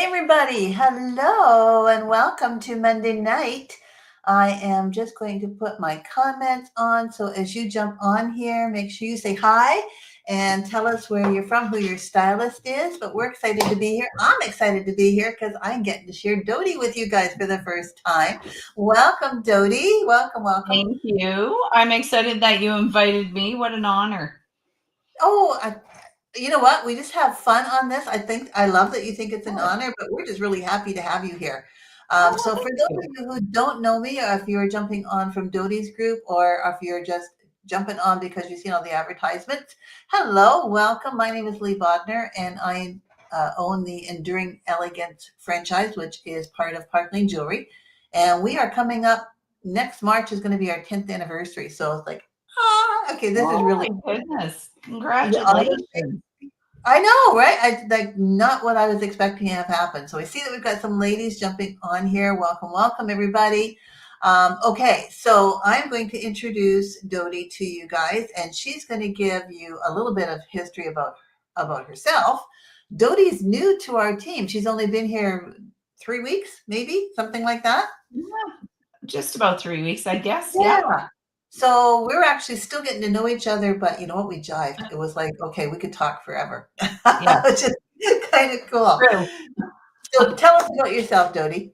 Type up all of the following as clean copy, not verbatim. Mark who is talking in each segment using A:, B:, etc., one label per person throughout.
A: Everybody, hello and welcome to Monday night. I am just going to put my comments on. So as you jump on here, make sure you say hi and tell us where you're from, who your stylist is. But we're excited to be here. I'm excited to be here because I'm getting to share Dodie with you guys for the first time. Welcome, Dodie. Welcome, welcome.
B: Thank you. I'm excited that you invited me. What an honor.
A: Oh, you know what? We just have fun on this. I love that you think it's an
B: Good.
A: honor, but we're just really happy to have you here.
B: Oh, well,
A: So for
B: thank
A: those of
B: you.
A: you who don't know me, or if you're jumping on from Dodie's group, or if you're just jumping on because you've seen all the advertisements, hello, welcome. My name is Lee Bodner, and I own the Enduring Elegance franchise, which is part of Park Lane Jewelry. And we are coming up next March is going to be our 10th anniversary. So it's like, okay, this is
B: Oh
A: really
B: my goodness.
A: yeah,
B: Congratulations.
A: I know, right? I like not what I was expecting to have happen. So I see that we've got some ladies jumping on here. Welcome, welcome, everybody. Okay, so I'm going to introduce Dodie to you guys, and she's going to give you a little bit of history about herself. Dodie's new to our team. She's only been here 3 weeks, maybe something like that.
B: Yeah, just about 3 weeks, I guess. Yeah.
A: Yeah. So we're actually still getting to know each other, but you know what? We jived. It was like, okay, we could talk forever,
B: Yeah.
A: which is kind of cool.
B: True.
A: So tell us about yourself, Dodie.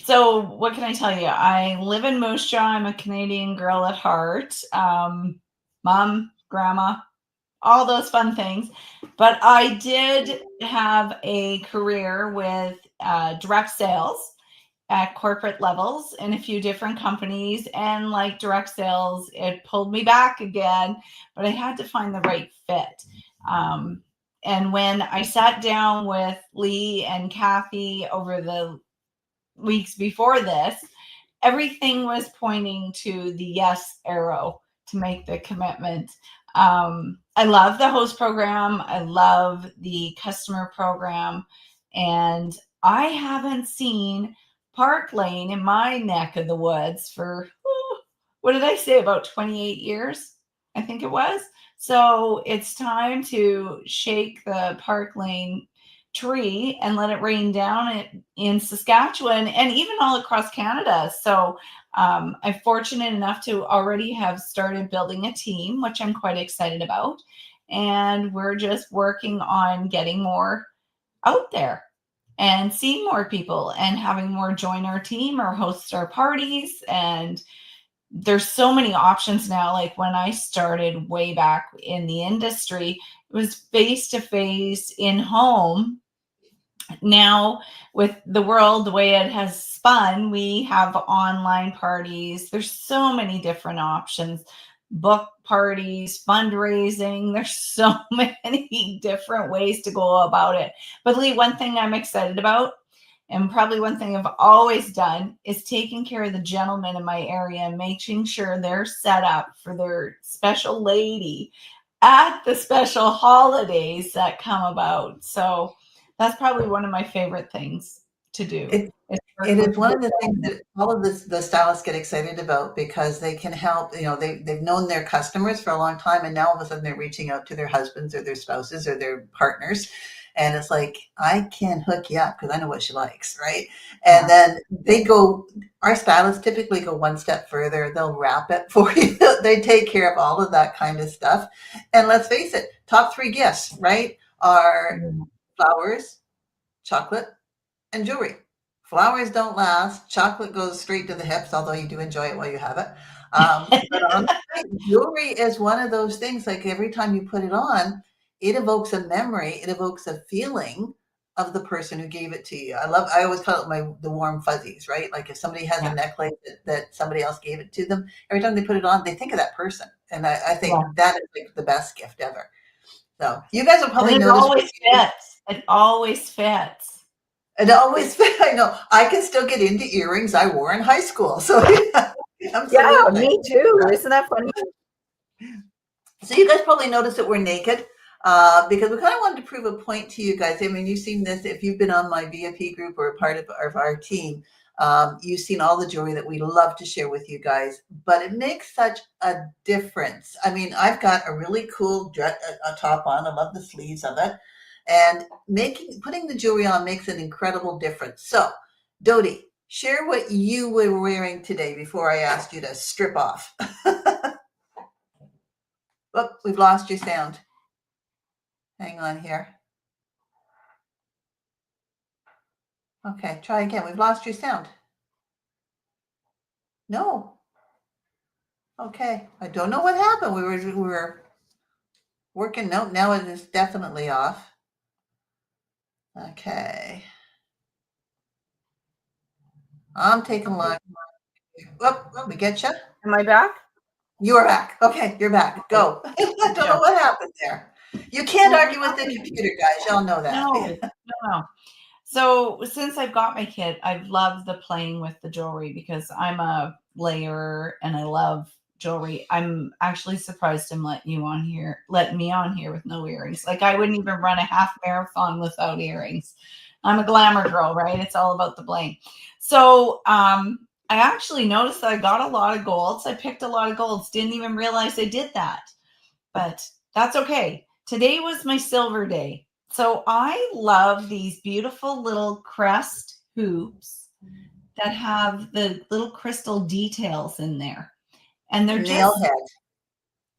B: So, what can I tell you? I live in Moose Jaw. I'm a Canadian girl at heart. Mom, grandma, all those fun things. But I did have a career with direct sales at corporate levels in a few different companies, and like direct sales, it pulled me back again, but I had to find the right fit. And when I sat down with Lee and Kathy over the weeks before this, everything was pointing to the yes arrow to make the commitment. I love the host program. I love the customer program. And I haven't seen Park Lane in my neck of the woods for, what did I say, about 28 years? I think it was. So it's time to shake the Park Lane tree and let it rain down in Saskatchewan and even all across Canada. So I'm fortunate enough to already have started building a team, which I'm quite excited about. And we're just working on getting more out there and seeing more people and having more join our team or host our parties. And there's so many options now. Like when I started way back in the industry, it was face to face in home. Now with the world the way it has spun, we have online parties. There's so many different options, book parties, fundraising. There's so many different ways to go about it. But Lee, one thing I'm excited about, and probably one thing I've always done, is taking care of the gentlemen in my area and making sure they're set up for their special lady at the special holidays that come about. So that's probably one of my favorite things to do,
A: It
B: is
A: it
B: work with
A: is one
B: the
A: of the things
B: gentlemen.
A: that all of the stylists get excited about because they can help. You know, they've known their customers for a long time, and now all of a sudden they're reaching out to their husbands or their spouses or their partners, and it's like I can hook you up because I know what she likes, right? And
B: Yeah.
A: then they go. Our stylists typically go one step further. They'll wrap it for you. They take care of all of that kind of stuff. And let's face it, top three gifts, right, are flowers, chocolate, and jewelry. Flowers don't last. Chocolate goes straight to the hips, although you do enjoy it while you have it. But honestly, jewelry is one of those things. Like every time you put it on, it evokes a memory. It evokes a feeling of the person who gave it to you. I always call it the warm fuzzies, right? Like if somebody has a
B: Yeah.
A: necklace that somebody else gave it to them, every time they put it on, they think of that person. And I think
B: Yeah.
A: that is like the best gift ever. So you guys will
B: And
A: probably
B: it
A: notice
B: always fits. It always fits.
A: it always I know I can still get into earrings I wore in high school. So yeah,
B: Yeah,
A: absolutely.
B: me too. Isn't that funny?
A: So you guys probably noticed that we're naked because we kind of wanted to prove a point to you guys. I mean, you've seen this if you've been on my VIP group or a part of our team. You've seen all the jewelry that we love to share with you guys, but it makes such a difference. I mean, I've got a really cool dress, a top on. I love the sleeves of it. and putting the jewelry on makes an incredible difference. So, Dodie, share what you were wearing today before I asked you to strip off. Oh, we've lost your sound. Hang on here. Okay, try again. We've lost your sound. No. Okay, I don't know what happened. We were working. No, now it is definitely off. Okay. I'm taking a look. Oh, we get you.
B: Am I back?
A: You are back. Okay, you're back.
B: Okay.
A: Go. I don't
B: Yeah.
A: know what happened there. You can't
B: Well,
A: argue with the computer, guys. Y'all know that.
B: no. So since I've got my kid, I've loved the playing with the jewelry because I'm a layer and I love jewelry. I'm actually surprised him letting me on here with no earrings. Like I wouldn't even run a half marathon without earrings. I'm a glamour girl, right? It's all about the bling. So I actually noticed that I got a lot of golds. I picked a lot of golds. Didn't even realize I did that. But that's okay. Today was my silver day. So I love these beautiful little crest hoops that have the little crystal details in there. And they're
A: Nail
B: just,
A: head.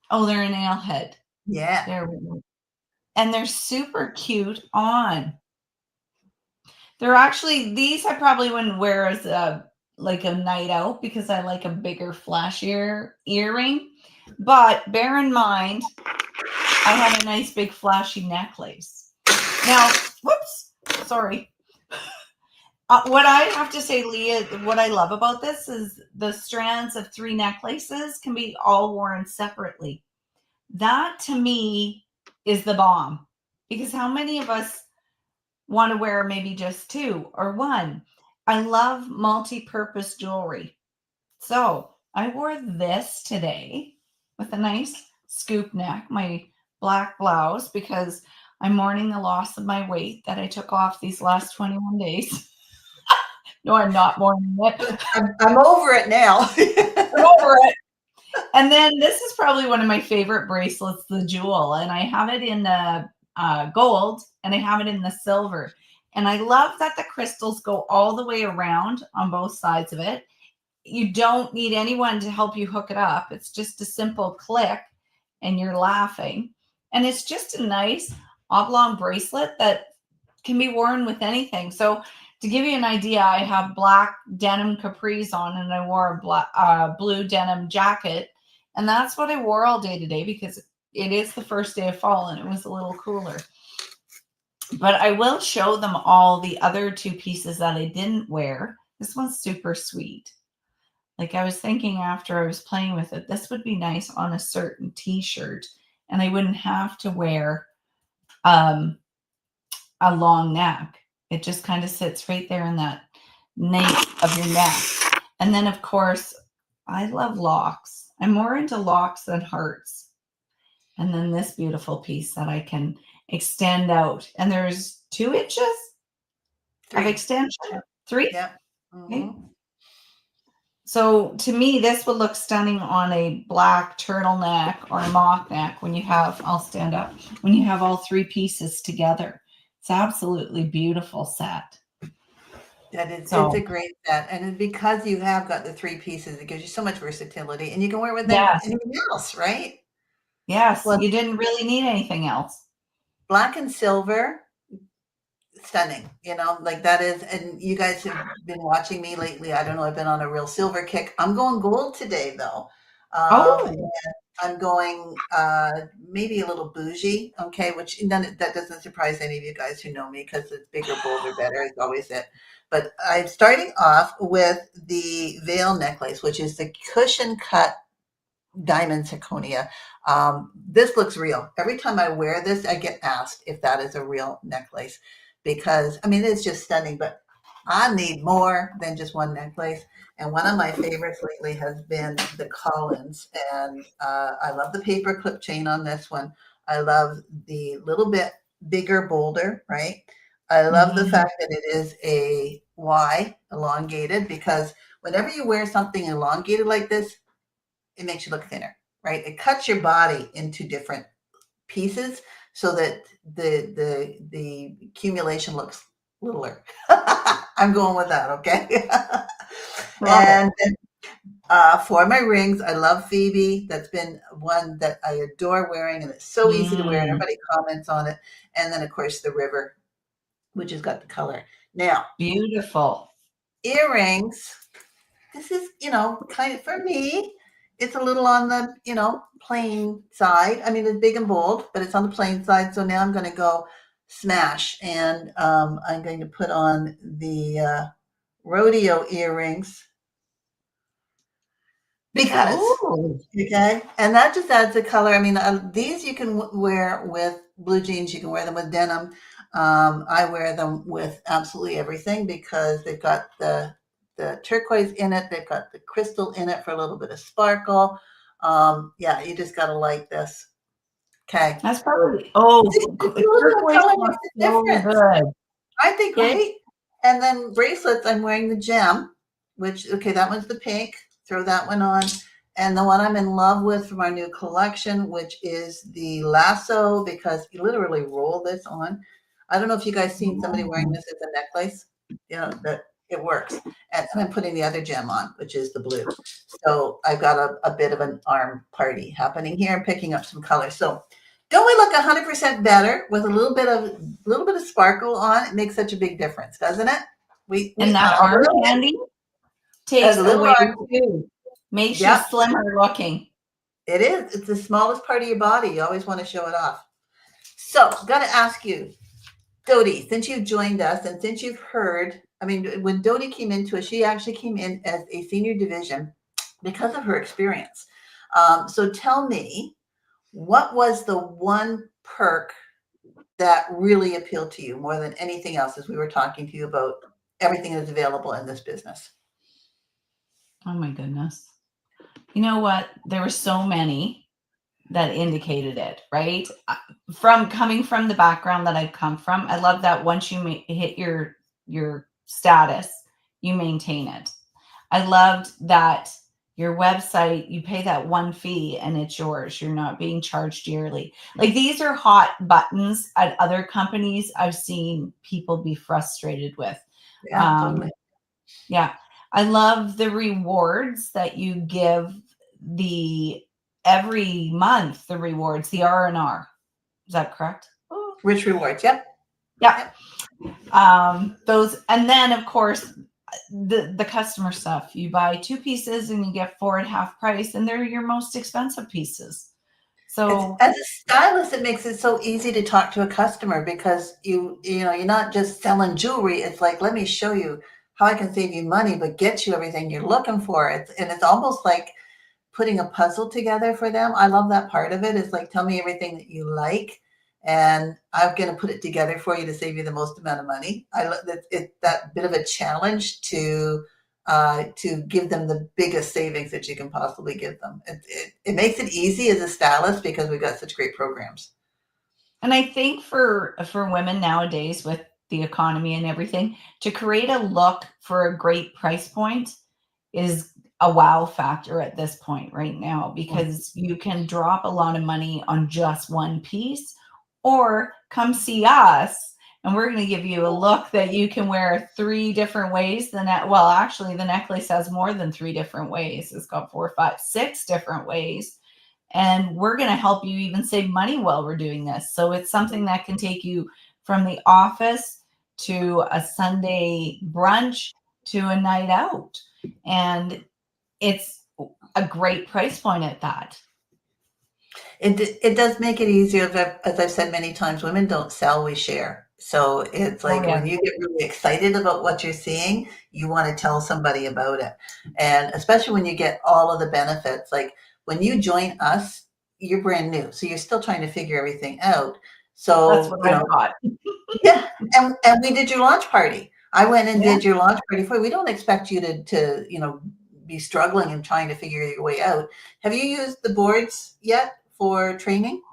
B: oh, they're a nail head.
A: Yeah.
B: There we go. And they're super cute on. They're actually, these I probably wouldn't wear as like a night out because I like a bigger, flashier earring. But bear in mind, I have a nice big flashy necklace. Now, whoops, sorry. What I have to say, Leah, what I love about this is the strands of 3 necklaces can be all worn separately. That to me is the bomb because how many of us want to wear maybe just 2 or 1? I love multi-purpose jewelry. So I wore this today with a nice scoop neck, my black blouse, because I'm mourning the loss of my weight that I took off these last 21 days. No, I'm not mourning it.
A: I'm over it now.
B: I'm over it. And then this is probably one of my favorite bracelets, the jewel, and I have it in the gold and I have it in the silver. And I love that the crystals go all the way around on both sides of it. You don't need anyone to help you hook it up. It's just a simple click and you're laughing. And it's just a nice oblong bracelet that can be worn with anything. So to give you an idea, I have black denim capris on and I wore a blue denim jacket. And that's what I wore all day today because it is the first day of fall and it was a little cooler. But I will show them all the other 2 pieces that I didn't wear. This one's super sweet. Like I was thinking after I was playing with it, this would be nice on a certain t-shirt and I wouldn't have to wear a long neck. It just kind of sits right there in that nape of your neck. And then of course, I love locks. I'm more into locks than hearts. And then this beautiful piece that I can extend out. And there's 2 inches of
A: 3.
B: extension. 3?
A: Yeah.
B: Okay.
A: Mhm.
B: So to me, this would look stunning on a black turtleneck or a mock neck when you have, I'll stand up, when you have all 3 pieces together. It's absolutely beautiful set.
A: It's
B: So
A: a great set. And because you have got the 3 pieces, it gives you so much versatility and you can wear it with
B: yes,
A: anything else, right?
B: yes,
A: Well,
B: you didn't really need anything else.
A: black and silver, stunning, like that is, and you guys have been watching me lately. I don't know, I've been on a real silver kick. I'm going gold today though. And
B: Oh,
A: I'm going maybe a little bougie, okay, which that doesn't surprise any of you guys who know me because it's bigger, bolder, better is always it. But I'm starting off with the veil necklace, which is the cushion cut diamond zirconia. This looks real. Every time I wear this, I get asked if that is a real necklace because, I mean, it's just stunning, but I need more than just one necklace. And one of my favorites lately has been the Collins. And I love the paper clip chain on this one. I love the little bit bigger, bolder, right? I love the
B: mhm.
A: fact that it is a Y, elongated, because whenever you wear something elongated like this, it makes you look thinner, right? It cuts your body into different pieces. so that the accumulation looks littler. I'm going with that, okay?
B: Love it.
A: And for my rings, I love Phoebe. That's been one that I adore wearing, and it's so easy to wear, and
B: Mm,
A: everybody comments on it. And then, of course, the river, which has got the color. Now,
B: beautiful.
A: earrings, this is, kind of for me, it's a little on the, plain side. I mean, it's big and bold, but it's on the plain side. So now I'm going to go smash, and I'm going to put on the rodeo earrings because,
B: Ooh.
A: okay, and that just adds a color. I mean, these you can wear with blue jeans, you can wear them with denim. I wear them with absolutely everything because they've got the turquoise in it, they've got the crystal in it for a little bit of sparkle. Yeah, you just gotta like this. Okay.
B: That's probably,
A: See, just a little bit of
B: turquoise
A: color
B: looks
A: makes a
B: so
A: difference.
B: good.
A: Aren't they
B: Yeah.
A: great? And then bracelets, I'm wearing the gem, which, okay, that one's the pink. Throw that one on. And the one I'm in love with from our new collection, which is the lasso, because you literally roll this on. I don't know if you guys seen somebody wearing this as a necklace. That it works. And I'm putting the other gem on, which is the blue. So I've got a bit of an arm party happening here. I'm picking up some color. So don't we look 100% better with a little bit of sparkle on? It makes such a big difference, doesn't it? We
B: And that
A: a
B: arm
A: little
B: candy
A: bit, a
B: takes
A: little
B: away
A: arm.
B: too. Makes you
A: Yep,
B: slimmer looking.
A: it is. It's the smallest part of your body. You always want to show it off. So, got to ask you, Dodie, since you've joined us and since you've heard, I mean, when Dodie came into it, she actually came in as a senior division because of her experience. So, tell me, what was the one perk that really appealed to you more than anything else as we were talking to you about everything that's available in this business?
B: Oh my goodness. You know what? There were so many that indicated it, right? From coming from the background that I've come from, I love that once you hit your status, you maintain it. I loved that your website, you pay that one fee and it's yours. You're not being charged yearly. Like these are hot buttons at other companies I've seen people be frustrated with.
A: Yeah, totally.
B: Um, yeah. I love the rewards that you give the every month, the rewards, the R&R. Is that correct?
A: Rich rewards. Yep.
B: Yeah.
A: Yep.
B: Those, and then of course the customer stuff. You buy two pieces and you get four at half price, and they're your most expensive pieces.
A: It's,
B: So
A: as a stylist, it makes it so easy to talk to a customer because you're not just selling jewelry. It's like, let me show you how I can save you money, but get you everything you're looking for. It's almost like putting a puzzle together for them. I love that part of it. It's like, tell me everything that you like, and I'm going to put it together for you to save you the most amount of money. I love that. It's that bit of a challenge to give them the biggest savings that you can possibly give them. It makes it easy as a stylist because we've got such great programs.
B: and I think for women nowadays with the economy and everything, to create a look for a great price point is a wow factor at this point right now, because you can drop a lot of money on just one piece, or come see us and we're going to give you a look that you can wear three different ways. Well, actually the necklace has more than three different ways. It's got 4, 5, 6 different ways, and we're going to help you even save money while we're doing this. So it's something that can take you from the office to a Sunday brunch to a night out. And it's a great price point at that.
A: It does make it easier. As I've said many times, women don't sell, we share. So it's
B: Oh
A: like
B: yeah,
A: when you get really excited about what you're seeing, you want to tell somebody about it. And especially when you get all of the benefits, like when you join us, you're brand new. So you're still trying to figure everything out.
B: that's
A: So,
B: what I've got.
A: yeah, and we did your launch party. I went and
B: Yeah.
A: did your launch party for you. We don't expect you to be struggling and trying to figure your way out. Have you used the boards yet for training?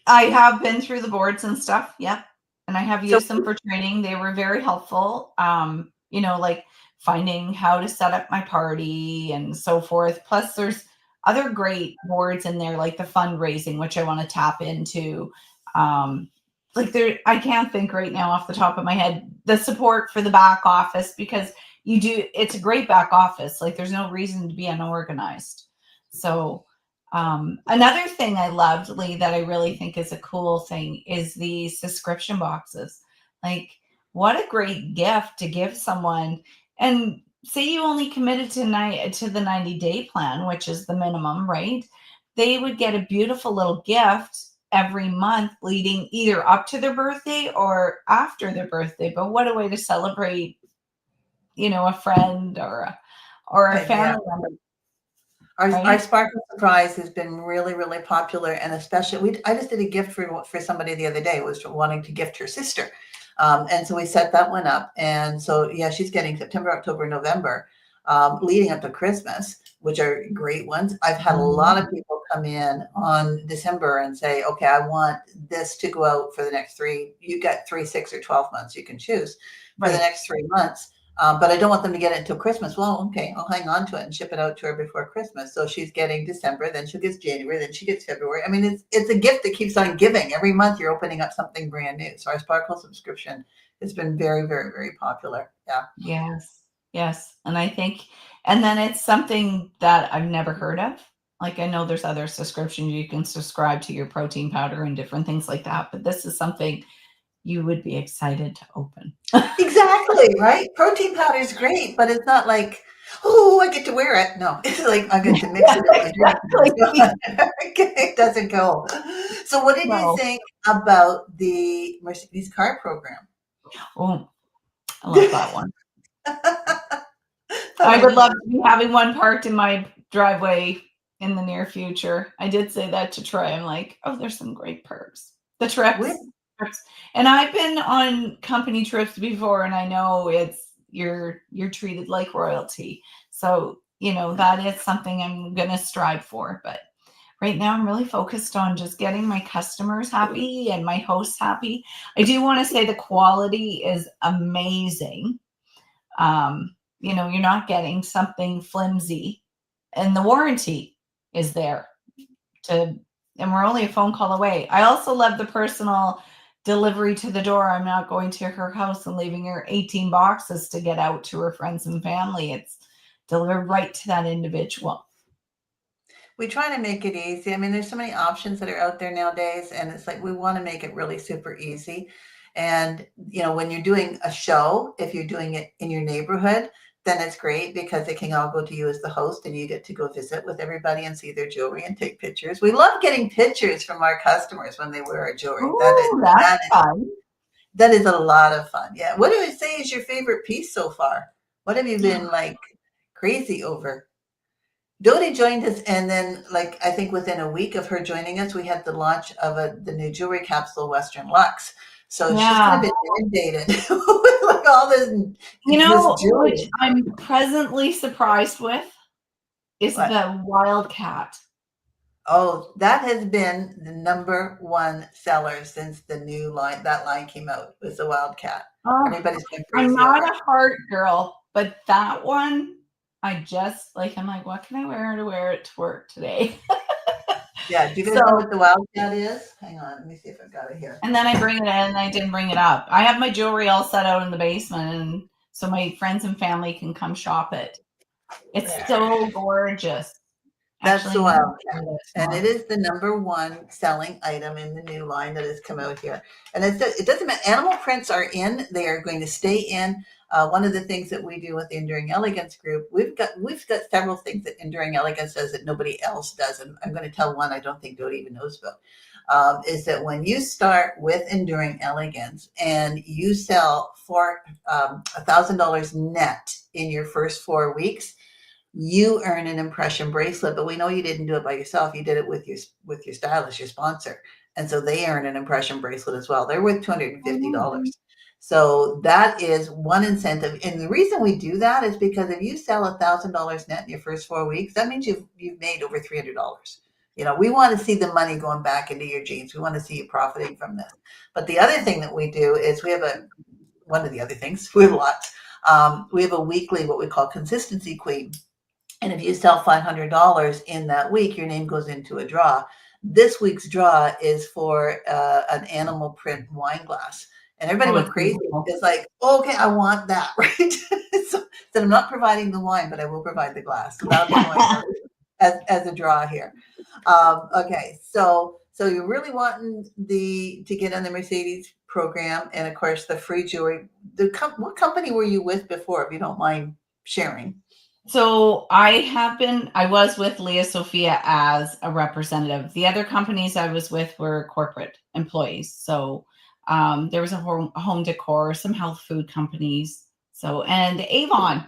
B: I have been through the boards and stuff. Yep. And I have
A: So
B: used them for training. They were very helpful. Like finding how to set up my party and so forth. Plus there's other great boards in there, like the fundraising, which I want to tap into. Like there, I can't think right now off the top of my head, the support for the back office, because it's a great back office. Like there's no reason to be unorganized. So, another thing I loved, Lee, that I really think is a cool thing is the subscription boxes. Like, what a great gift to give someone. And say you only committed to the 90-day plan, which is the minimum, right? They would get a beautiful little gift every month leading either up to their birthday or after their birthday. But what a way to celebrate, a friend or a
A: Yeah.
B: family member,
A: Our
B: right?
A: Sparkle Surprise has been really, really popular, and especially I just did a gift for somebody the other day, was wanting to gift her sister. And so we set that one up. And so, yeah, she's getting September, October, November, leading up to Christmas, which are great ones. I've had a lot of people come in on December and say, okay, I want this to go out for the next you got 3, 6, or 12 months, you can choose for the
B: Right.
A: next 3 months. But I don't want them to get it until Christmas. Well, okay, I'll hang on to it and ship it out to her before Christmas. So she's getting December, then she gets January, then she gets February. I mean, it's a gift that keeps on giving. Every month you're opening up something brand new. So our Sparkle subscription has been very, very, very popular. Yeah.
B: Yes. Yes. And then it's something that I've never heard of. Like I know there's other subscriptions you can subscribe to your protein powder and different things like that, but this is something you would be excited to open.
A: Exactly, right? Protein powder is great, but it's not like, oh, I get to wear it. No, it's like I get to mix
B: Yeah,
A: it in my drink.
B: exactly.
A: It doesn't go. So what did you
B: No.
A: think about the Mercedes car program?
B: Oh, I love that one. I would love to be having one parked in my driveway in the near future. I did say that to Troy. I'm like, oh, there's some great perks. The
A: With
B: trips. And I've been on company trips before, and I know you're treated like royalty. So, that is something I'm gonna strive for. But right now I'm really focused on just getting my customers happy and my hosts happy. I do want to say the quality is amazing. You're not getting something flimsy, and the warranty is there to, and we're only a phone call away. I also love the personal delivery to the door. I'm not going to her house and leaving her 18 boxes to get out to her friends and family. It's delivered right to that individual.
A: We try to make it easy. I mean, there's so many options that are out there nowadays, and it's like we want to make it really super easy. And when you're doing a show, if you're doing it in your neighborhood, then it's great because it can all go to you as the host, and you get to go visit with everybody and see their jewelry and take pictures. We love getting pictures from our customers when they wear our jewelry. That is
B: Oh, that's
A: that is
B: fun.
A: that is a lot of fun. Yeah. What do you say is your favorite piece so far? What have you been like crazy over? Dodie joined us, and then, like, I think within a week of her joining us, we had the launch of the new jewelry capsule, Western Luxe. So she's going
B: Yeah.
A: to be inundated with like all this
B: Which
A: jewelry.
B: I'm presently surprised with is
A: But
B: the Wildcat.
A: oh, that has been the number one seller since the new line that line came out. Was the Wildcat.
B: Oh,
A: Everybody's been
B: I'm
A: crazy
B: not
A: over it.
B: a heart girl, but that one, I'm like, what can I wear it to work today?
A: Yeah. Do you guys know
B: So,
A: what the Wildcat is? Hang on, let me see if I've got it here.
B: and then I bring it in and I didn't bring it up. I have my jewelry all set out in the basement, and so my friends and family can come shop it. It's
A: There.
B: so gorgeous.
A: That's
B: Actually,
A: the
B: maybe
A: Wildcat,
B: I'll do it
A: and it
B: tomorrow.
A: is the number one selling item in the new line that has come out here. And it doesn't matter. Animal prints are in; they are going to stay in. One of the things that we do with the Enduring Elegance group, we've got several things that Enduring Elegance does that nobody else does, and I'm going to tell one I don't think Dodie even knows about. Is that when you start with Enduring Elegance and you sell for $1,000 net in your first 4 weeks, you earn an impression bracelet. But we know you didn't do it by yourself. You did it with your stylist, your sponsor, and so they earn an impression bracelet as well. They're worth
B: Oh,
A: $250. So that is one incentive. And the reason we do that is because if you sell $1,000 net in your first 4 weeks, that means you've made over $300. We want to see the money going back into your jeans. We want to see you profiting from this. But the other thing that we do is one of the other things, we have lots. We have a weekly, what we call consistency queen. And if you sell $500 in that week, your name goes into a draw. this week's draw is for an animal print wine glass. And everybody
B: Oh,
A: went
B: it's
A: crazy.
B: beautiful.
A: It's like, oh, okay, I want that, right? So I'm not providing the wine, but I will provide the glass. So that'll be going out as a draw here. Okay, so you're really wanting to get on the Mercedes program, and of course the free jewelry. What company were you with before, if you don't mind sharing?
B: So I was with Leah Sophia as a representative. The other companies I was with were corporate employees. So there was a home decor, some health food companies. So, and Avon,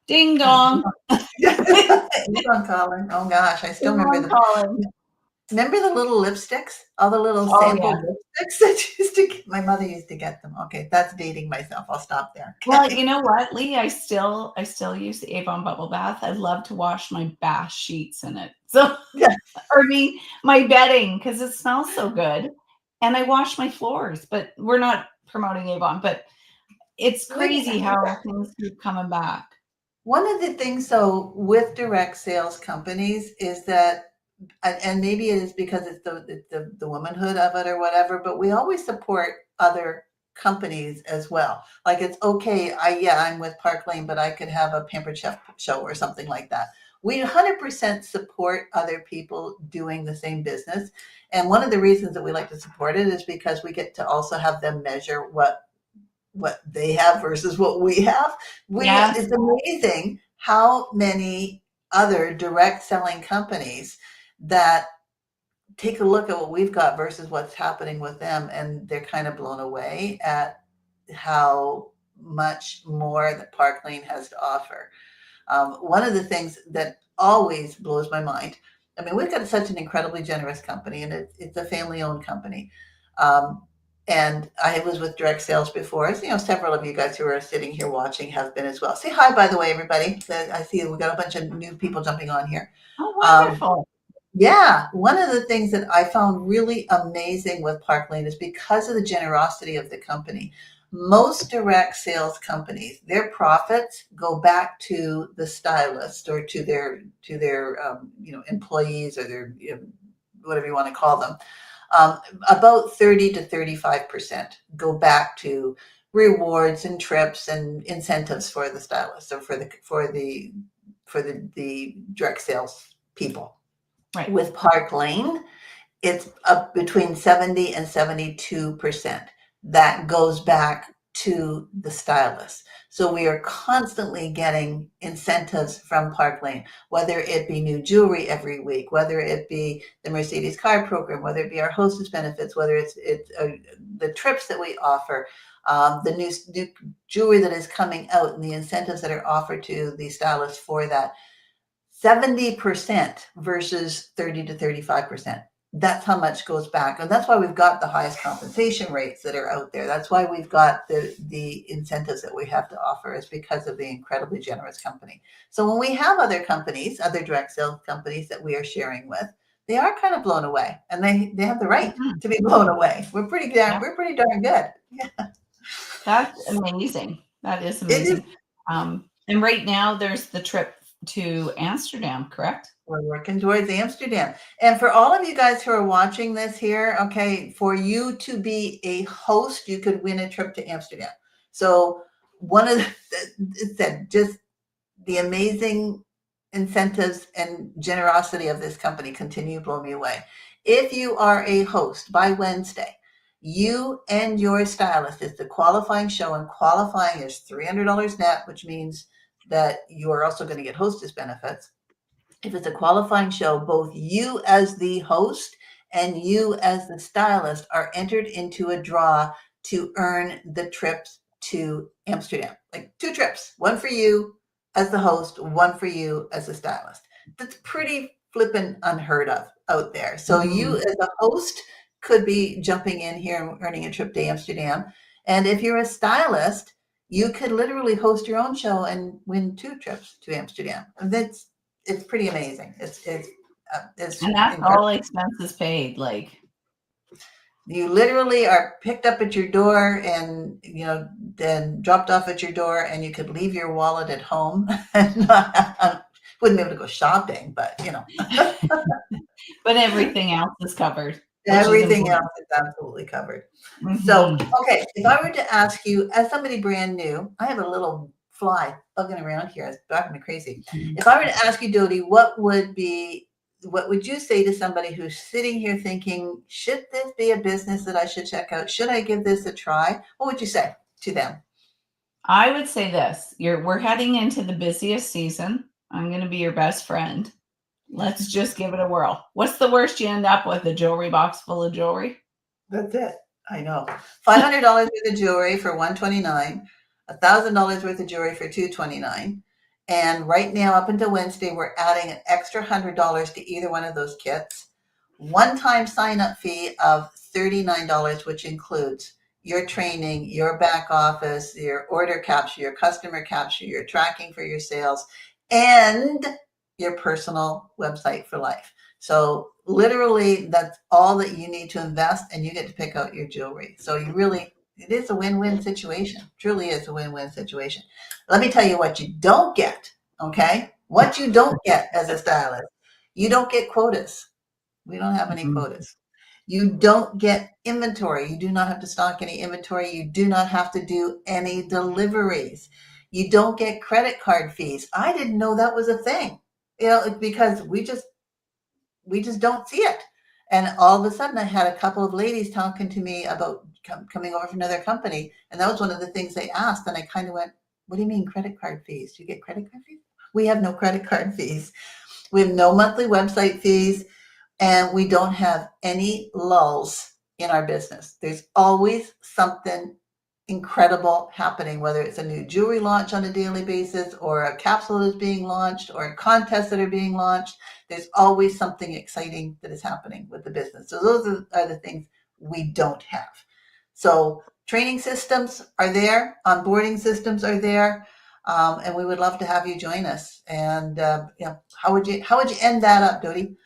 B: ding dong.
A: Avon calling. Oh gosh, I still remember
B: Avon calling.
A: remember the little lipsticks, all the little
B: Oh yeah.
A: sample lipsticks that used to get, my mother used to get them. Okay, that's dating myself. I'll stop there.
B: Well, you
A: Okay.
B: know what, Lee? I still use the Avon bubble bath. I love to wash my bath sheets in it. So,
A: Yeah.
B: or my bedding because it smells so good, and I wash my floors. But we're not promoting Avon, but it's crazy how things keep coming back.
A: One of the things, so with direct sales companies, is that, and maybe it is because it's the womanhood of it or whatever, but we always support other companies as well. Like it's okay, I'm with Park Lane, but I could have a Pampered Chef show or something like that. We 100% support other people doing the same business. And one of the reasons that we like to support it is because we get to also have them measure what they have versus what we have.
B: Yes.
A: It's amazing how many other direct selling companies that take a look at what we've got versus what's happening with them, and they're kind of blown away at how much more that Park Lane has to offer. One of the things that always blows my mind, I mean, we've got such an incredibly generous company, and it's a family-owned company. Um, and I was with direct sales before, as several of you guys who are sitting here watching have been as well. Say hi, by the way, everybody. I see we got a bunch of new people jumping on here.
B: Oh,
A: Um,
B: wonderful.
A: yeah, one of the things that I found really amazing with Park Lane is because of the generosity of the company. Most direct sales companies, their profits go back to the stylist or to their employees or their whatever you want to call them. About 30 to 35% go back to rewards and trips and incentives for the stylist or for the direct sales people.
B: Right.
A: With Park Lane, it's up between 70 and 72% that goes back to the stylist. So we are constantly getting incentives from Park Lane, whether it be new jewelry every week, whether it be the Mercedes card program, whether it be our hostess benefits, whether it's the trips that we offer, the new jewelry that is coming out, and the incentives that are offered to the stylist for that. 70% versus 30 to 35%. That's how much goes back. And that's why we've got the highest compensation rates that are out there. That's why we've got the incentives that we have to offer, is because of the incredibly generous company. So when we have other companies, other direct sales companies that we are sharing with, they are kind of blown away, and they have the right
B: Mhm.
A: to be blown away. We're pretty
B: Yeah,
A: darn good. Yeah.
B: that's amazing. That is
A: It is.
B: amazing. And right now there's the trip to Amsterdam, correct?
A: We're working towards Amsterdam. And for all of you guys who are watching this here, okay, for you to be a host, you could win a trip to Amsterdam. So one of the, it said just the amazing incentives and generosity of this company continue to blow me away. If you are a host by Wednesday, you and your stylist, it's the qualifying show, and qualifying is $300 net, which means that you are also going to get hostess benefits. If it's a qualifying show, both you as the host and you as the stylist are entered into a draw to earn the trips to Amsterdam. Like 2 trips, one for you as the host, one for you as a stylist. That's pretty flippin' unheard of out there. So you
B: Mm.
A: as a host could be jumping in here and earning a trip to Amsterdam. And if you're a stylist, you could literally host your own show and win 2 trips to Amsterdam. And it's pretty amazing. It's
B: And that's
A: incredible.
B: all expenses paid. Like,
A: You literally are picked up at your door, and then dropped off at your door, and you could leave your wallet at home and wouldn't be able to go shopping, but
B: But everything else is covered, which is
A: Everything
B: important.
A: else is absolutely covered. So,
B: Mhm.
A: okay, if I were to ask you, as somebody brand new, I have a little fly bugging around here. It's driving me crazy.
B: Mhm.
A: If I were to ask you, Dodie, what would you say to somebody who's sitting here thinking, should this be a business that I should check out? Should I give this a try? What would you say to them?
B: I would say this, we're heading into the busiest season. I'm gonna be your best friend. Let's just give it a whirl. What's the worst you end up with? A jewelry box full of jewelry?
A: That's it. I know. $500 worth of jewelry for $129, $1,000 worth of jewelry for $229. And right now, up until Wednesday, we're adding an extra $100 to either one of those kits. One-time sign-up fee of $39, which includes your training, your back office, your order capture, your customer capture, your tracking for your sales, and your personal website for life. So literally, that's all that you need to invest, and you get to pick out your jewelry. So it is a win-win situation. Truly is a win-win situation. Let me tell you what you don't get. Okay, what you don't get as a stylist, you don't get quotas. We don't have any
B: Mhm.
A: quotas. You don't get inventory. You do not have to stock any inventory. You do not have to do any deliveries. You don't get credit card fees. I didn't know that was a thing. Because we just don't see it. And all of a sudden, I had a couple of ladies talking to me about coming over from another company, and that was one of the things they asked. And I kind of went, "What do you mean credit card fees? Do you get credit card fees?" We have no credit card fees. We have no monthly website fees, and we don't have any lulls in our business. There's always something incredible happening, whether it's a new jewelry launch on a daily basis, or a capsule is being launched, or contests that are being launched. There's always something exciting that is happening with the business. So those are the things we don't have. So training systems are there, onboarding systems are there, and we would love to have you join us. And how would you end that up, Dodie?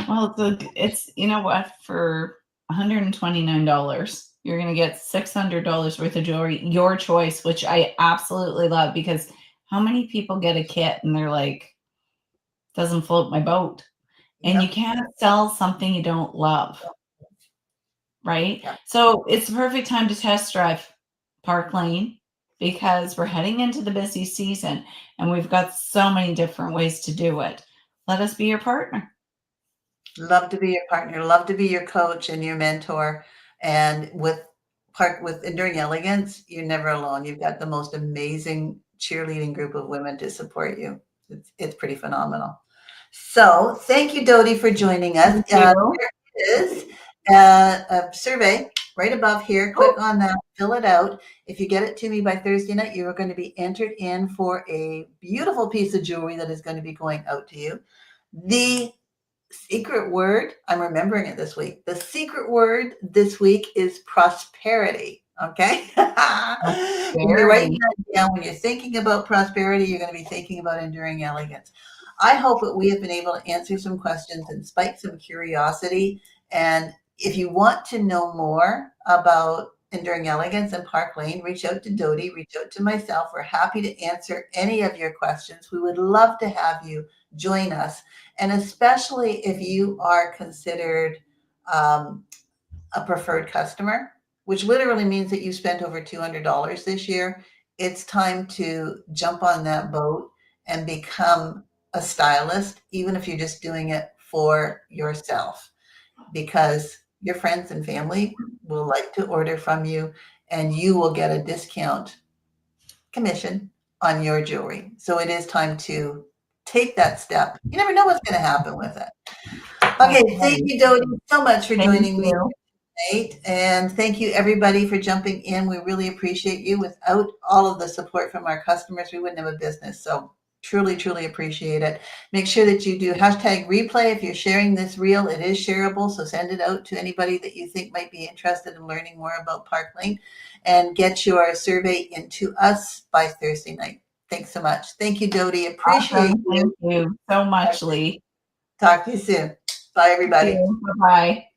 B: Well, it's you know what? For $129, you're gonna get $600 worth of jewelry, your choice, which I absolutely love because how many people get a kit and they're like, doesn't float my boat? And you
A: Yep.
B: can't sell something you don't love, right?
A: Yep.
B: So it's the perfect time to test drive Park Lane because we're heading into the busy season and we've got so many different ways to do it. Let us be your partner.
A: Love to be your partner, love to be your coach and your mentor. And with Enduring Elegance, you're never alone. You've got the most amazing cheerleading group of women to support you. It's pretty phenomenal. So thank you, Dodie, for joining us.
B: Thank you.
A: There is a survey right above here. Click on that, fill it out. If you get it to me by Thursday night, you are going to be entered in for a beautiful piece of jewelry that is going to be going out to you. The secret word, I'm remembering it this week. The secret word this week is prosperity. Okay. When you're writing
B: Prosperity.
A: that down, when you're thinking about prosperity, you're going to be thinking about enduring elegance. I hope that we have been able to answer some questions and spike some curiosity. And if you want to know more about enduring elegance and Park Lane, reach out to Dodie, reach out to myself. We're happy to answer any of your questions. We would love to have you join us. And especially if you are considered um, a preferred customer, which literally means that you spent over $200 this year, it's time to jump on that boat and become a stylist, even if you're just doing it for yourself, because your friends and family will like to order from you and you will get a discount commission on your jewelry. So it is time to take that step. You never know what's going to happen with it.
B: That's
A: Okay, thank
B: right.
A: you, Dodie, so much for
B: Thank
A: joining me
B: you.
A: tonight. And thank you, everybody, for jumping in. We really appreciate you. Without all of the support from our customers, we wouldn't have a business. So truly, truly appreciate it. Make sure that you do hashtag replay. If you're sharing this reel, it is shareable. So send it out to anybody that you think might be interested in learning more about Park Lane, and get your survey into us by Thursday night. Thanks so much. Thank you, Dodie. Appreciate
B: Awesome.
A: you.
B: Thank you so much, Lee.
A: Talk to you soon. Bye,
B: Thank
A: everybody.
B: you. Bye-bye.